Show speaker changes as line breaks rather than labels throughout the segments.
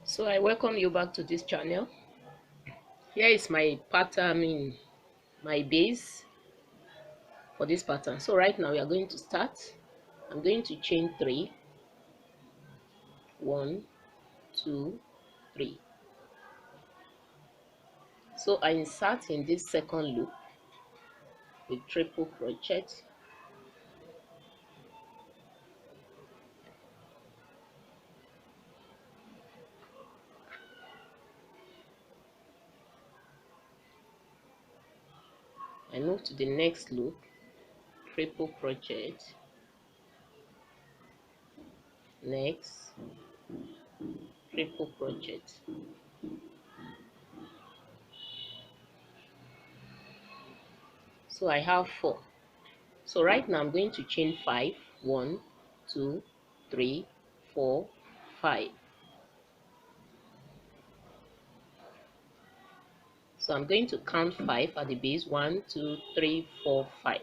So I welcome you back to this channel. Here is my pattern, my base for this pattern. So right now we are going to start. I'm going to chain 3, 1, 2, 3. So I insert in this second loop with triple crochet. I move to the next loop, triple crochet, next, triple crochet. So I have 4. So right now I'm going to chain 5, 1, 2, 3, 4, 5. So I'm going to count 5 at the base, 1, 2, 3, 4, 5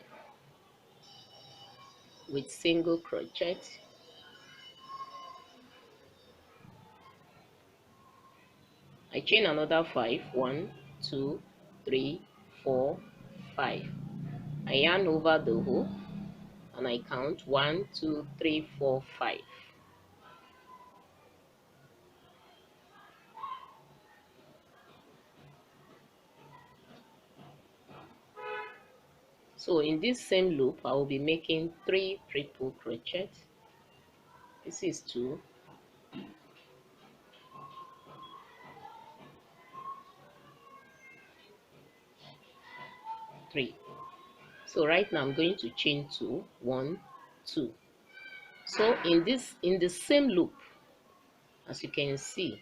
with single crochet. I chain another 5, 1, 2, 3, 4, 5. I yarn over the hook and I count 1, 2, 3, 4, 5. So in this same loop, I will be making 3 triple crochet. This is 2, 3. So right now I'm going to chain 2, 1, 2. So in the same loop, as you can see,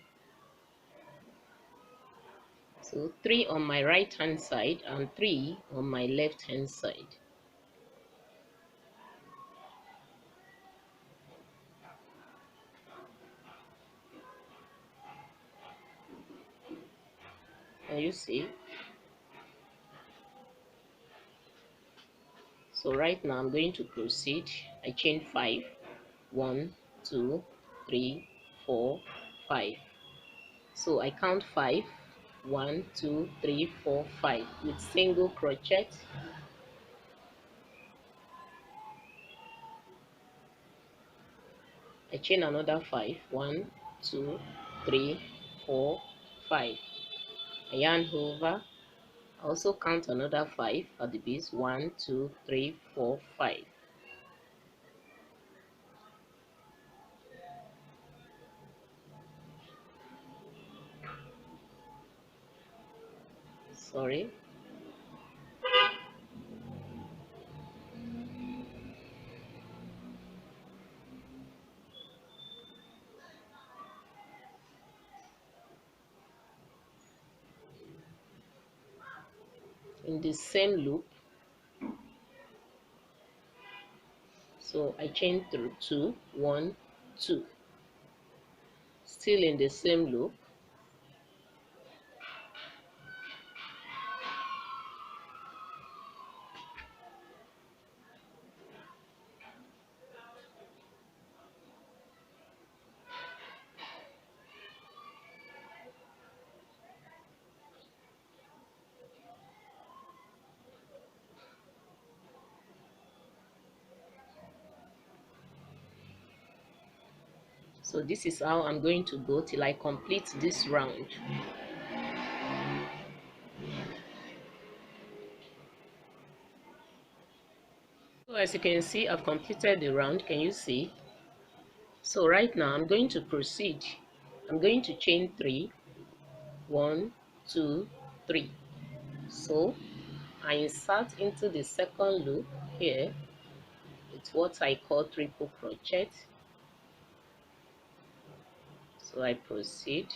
so 3 on my right hand side and 3 on my left hand side. Can you see? So right now I'm going to proceed. I chain 5, 1, 2, 3, 4, 5. So I count 5, 1, 2, 3, 4, 5 with single crochet. I chain another 5, 1, 2, 3, 4, 5. I yarn over. I also count another 5 at the base, 1, 2, 3, 4, 5. Sorry. In the same loop, so I chain through 2, 1, 2. Still in the same loop. So this is how I'm going to go till I complete this round. So as you can see, I've completed the round. Can you see? So right now I'm going to proceed. I'm going to chain 3, 1, 2, 3. So I insert into the second loop here. It's what I call triple crochet. So I proceed.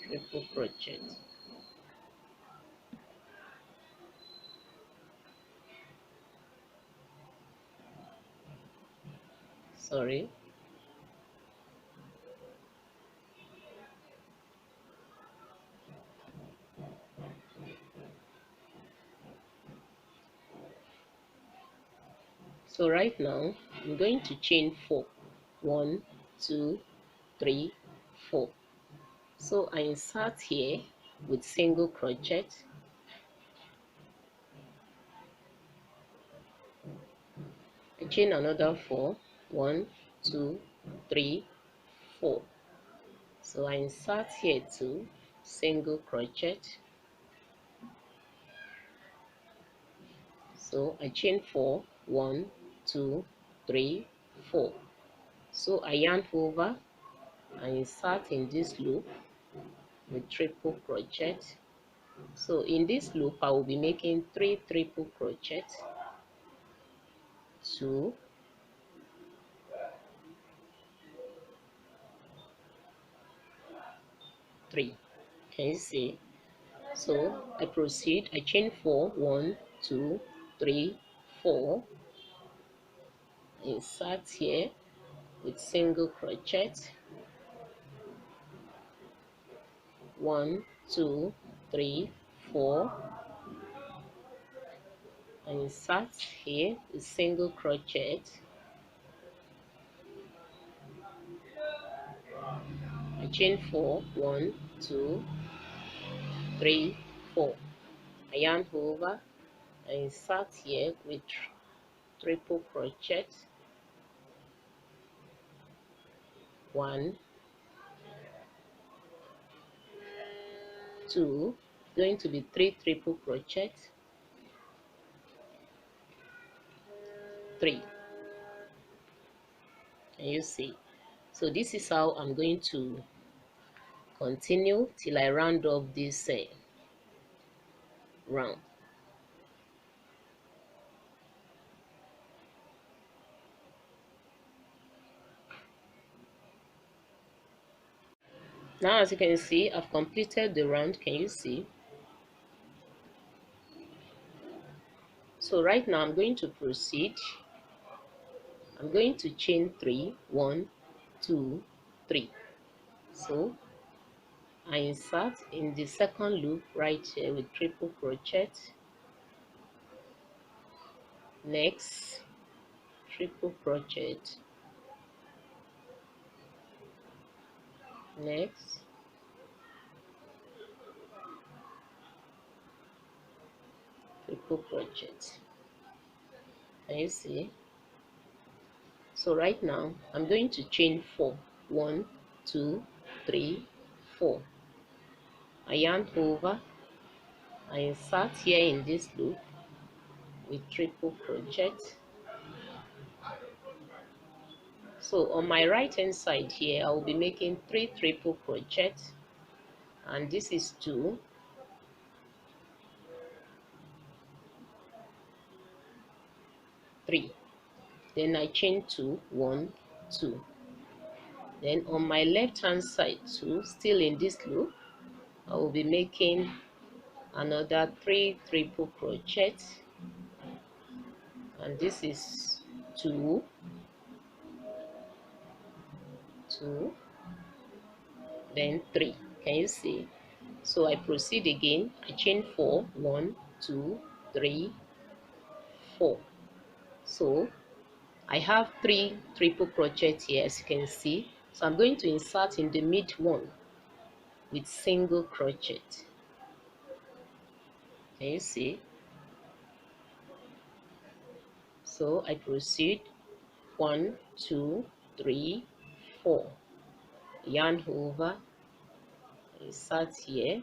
Triple crochet. Sorry. So right now I'm going to chain 4. 1, 2, 3, 4. So I insert here with single crochet. I chain another 4. 1, 2, 3, 4. So I insert here too, single crochet. So I chain 4. 1, 2, 3, 4. So I yarn over and insert in this loop with triple crochet. So in this loop I will be making 3 triple crochet, 2, 3. Can you see? So I proceed, I chain 4, 1, 2, 3, 4, insert here with single crochet, 1, 2, 3, 4, and insert here with single crochet, I chain 4, 1, 2, 3, 4, I yarn over, I insert here with triple crochet, 1, 2, going to be 3 triple crochet, 3. Can you see? So this is how I'm going to continue till I round off this round. Now as you can see, I've completed the round. Can you see? So right now I'm going to proceed. I'm going to chain 3, 1, 2, 3. So I insert in the second loop right here with triple crochet. Next, triple crochet. Next, triple crochet. Can you see? So right now I'm going to chain 4. 1, 2, 3, 4. I yarn over, I insert here in this loop with triple crochet. So on my right hand side here I will be making 3 triple crochet, and this is 2, 3. Then I chain 2, 1, 2. Then on my left hand side too, still in this loop, I will be making another 3 triple crochet, and this is 2, 2, then 3. Can you see? So I proceed again. I chain 4, 1, 2, 3, 4. So I have 3 triple crochet here, as you can see. So I'm going to insert in the mid one with single crochet. Can you see? So I proceed, 1, 2, 3, 4. Yarn over, insert here,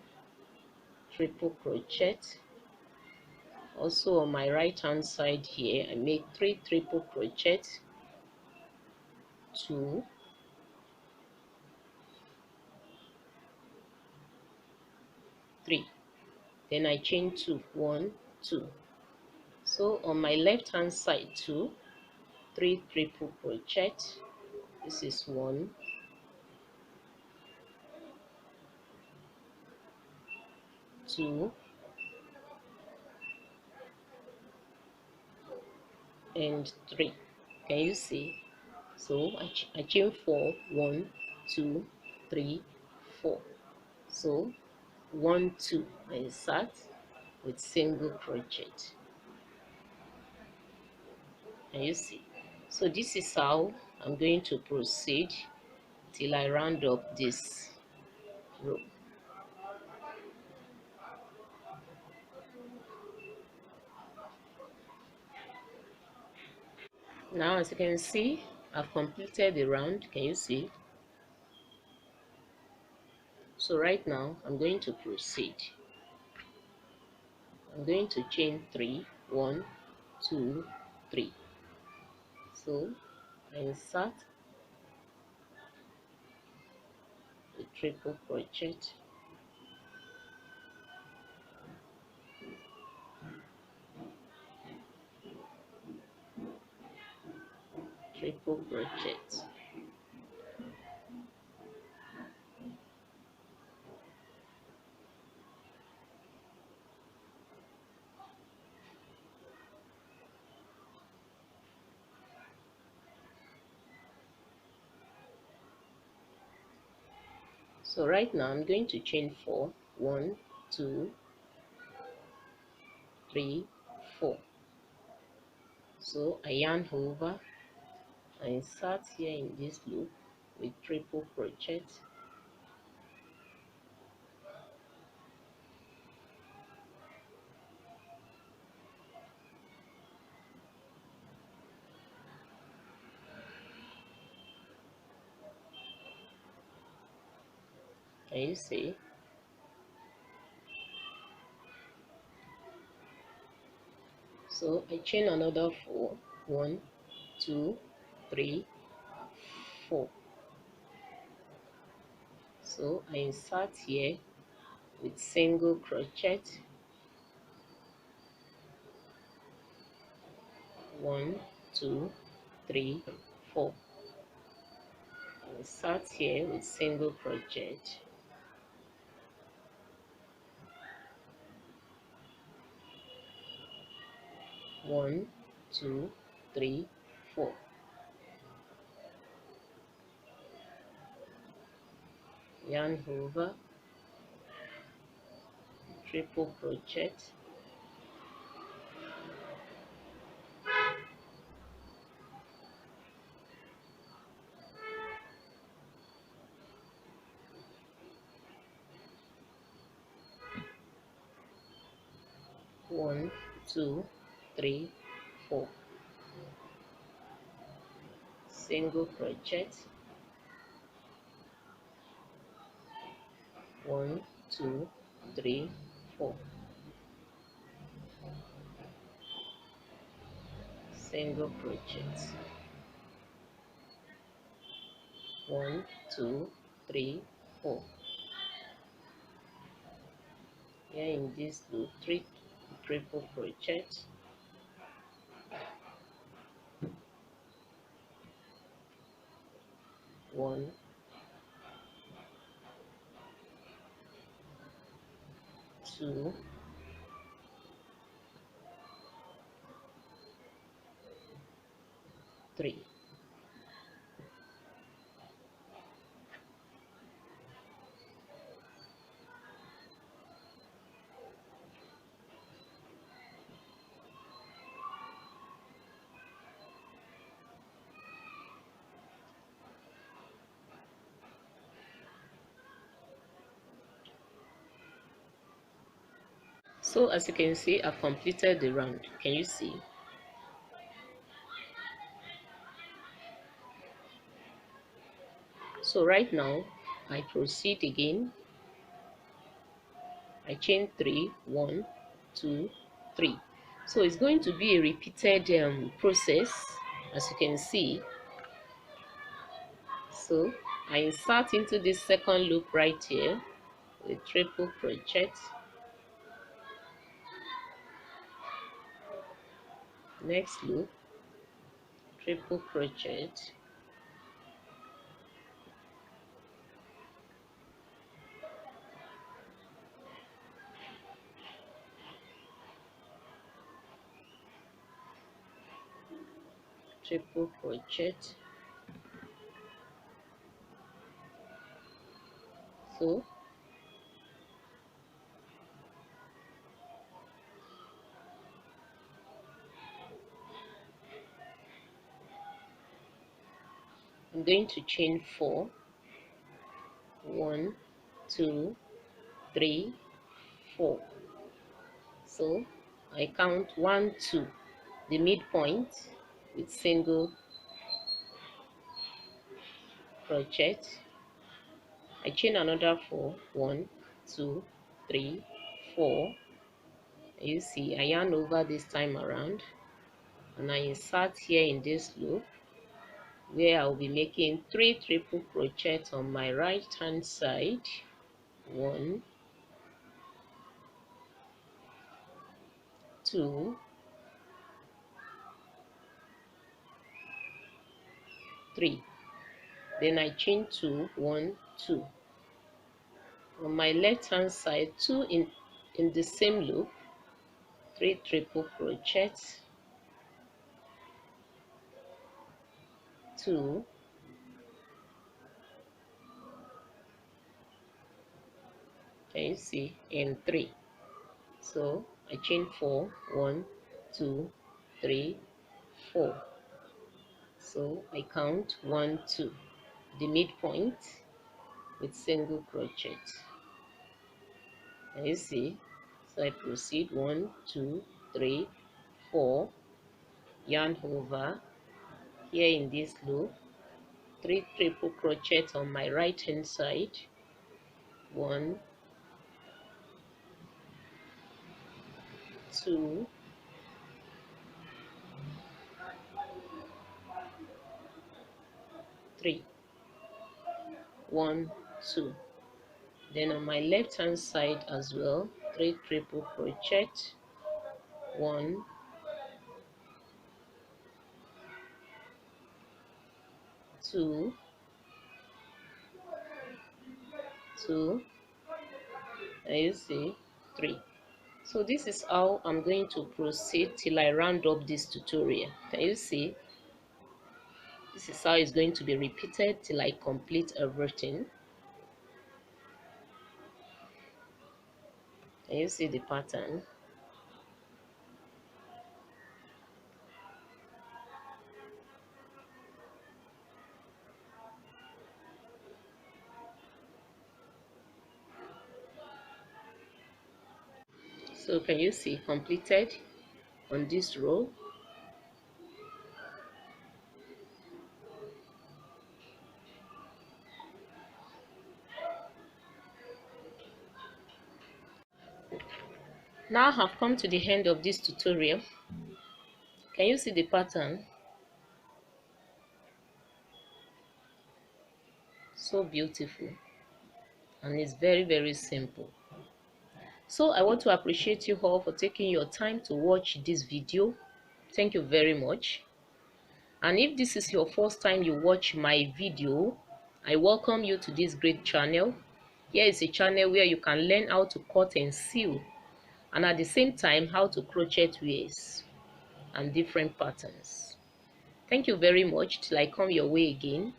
triple crochet. Also on my right hand side here, I make 3 triple crochet, 2, 3. Then I chain 2, 1, 2. So on my left hand side too, 3 triple crochet. This is 1, 2, and 3. Can you see? So I chain 4, 1, 2, 3, 4. So 1, 2, I insert with single crochet. Can you see? So this is how I'm going to proceed till I round up this row. Now, as you can see, I've completed the round. Can you see? So right now I'm going to proceed. I'm going to chain 3, 1, 2, 3. So I insert the triple crochet, triple crochet. So right now I'm going to chain 4, 1, 2, 3, 4. So I yarn over, I insert here in this loop with triple crochet, can you see? So I chain another 4, 1, 2, 3, 4. So I insert here with single crochet, 1, 2, 3, 4. Insert here with single crochet, 1, 2, 3, 4. Yarn over, triple crochet, 1, 2, 3, 4. Single crochet, 1, 2, 3, 4. Single crochet, 1, 2, 3, 4. Here in this loop, 3 triple crochet, 1, 2, 3. So as you can see, I've completed the round. Can you see? So right now I proceed again. I chain 3, 1, 2, 3. So it's going to be a repeated process, as you can see. So I insert into this second loop right here with triple crochet, next loop, triple crochet, triple crochet. So I'm going to chain 4. 1, 2, 3, 4. So I count 1, 2, the midpoint with single crochet. I chain another 4. 1, 2, 3, 4. You see, I yarn over this time around, and I insert here in this loop where I'll be making 3 triple crochets on my right hand side. 1, 2, 3. Then I chain 2, 1, 2. On my left hand side, 2 in the same loop, 3 triple crochets, 2, can you see, and 3. So I chain 4, 1, 2, 3, 4. So I count 1, 2, the midpoint with single crochet. Can you see? So I proceed 1, 2, 3, 4, yarn over here in this loop, 3 triple crochets on my right hand side. 1, 2, 3, 1, 2. Then on my left hand side as well, 3 triple crochet. 1, 2, 2, and you see 3. So this is how I'm going to proceed till I round up this tutorial. Can you see? This is how it's going to be repeated till I complete everything. Can you see the pattern? So can you see completed on this row? Now I have come to the end of this tutorial. Can you see the pattern? So beautiful, and it's very simple. So I want to appreciate you all for taking your time to watch this video. Thank you very much. And if this is your first time you watch my video, I welcome you to this great channel. Here is a channel where you can learn how to cut and sew, and at the same time how to crochet waist and different patterns. Thank you very much. Till I come your way again.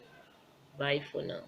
Bye for now.